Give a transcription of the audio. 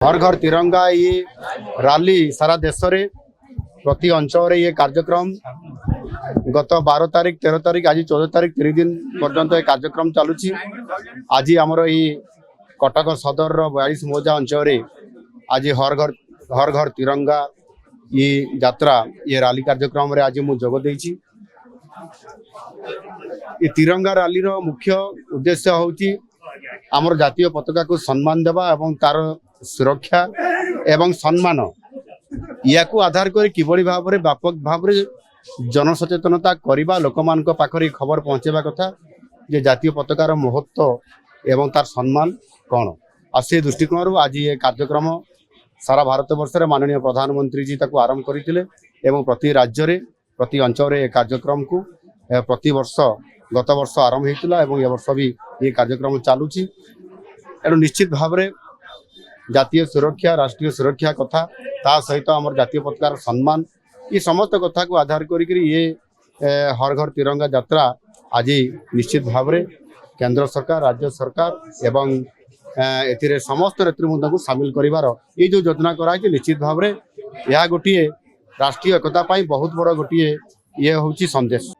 हर घर तिरंगा ये रैली सारा देश रे प्रति अंचल ये कार्यक्रम गत 12 तारीख 13 तारीख आज 14 तारीख 3 दिन पर्यंत ये कार्यक्रम चलुची। आज आमर ये कटक सदर 42 मौजा अंचल आज हर घर तिरंगा ये यात्रा ये रैली कार्यक्रम रे आज मु जोग देइची। ये तिरंगा रैली रो मुख्य उद्देश्य होची आमर जातीय पताका को सम्मान देवा एवं तार सुरक्षा एवं सम्मान या आधार कर किभली भाव में व्यापक भाव में जनसचेतनता करवा लोक मान पाखरे खबर पहुँचेबा कथा जे जातीय पताकार महत्व एवं तार सम्मान कौन आ से दृष्टिकोण आज ये कार्यक्रम सारा भारत वर्ष रे माननीय प्रधानमंत्री जी ताको आरंभ करथिले एवं प्रति राज्य रे प्रति अंचल रे कार्यक्रम को प्रति वर्ष गत वर्ष आरंभ होता एवं ये वर्ष भी ये कार्यक्रम चलुची। एणु निश्चित भाव में जातीय सुरक्षा राष्ट्रीय सुरक्षा कथा ता सहित आम जातीय पताकार सम्मान ये समस्त कथा को आधार करिक ये हर घर तिरंगा यात्रा आज निश्चित भाव में केंद्र सरकार राज्य सरकार एवं एथिरे समस्त नेतृवृंद को सामिल करिवार ये जो योजना कराई निश्चित भाव में यह गोटे राष्ट्रीय एकता बहुत बड़ गोटे ये हूँ संदेश।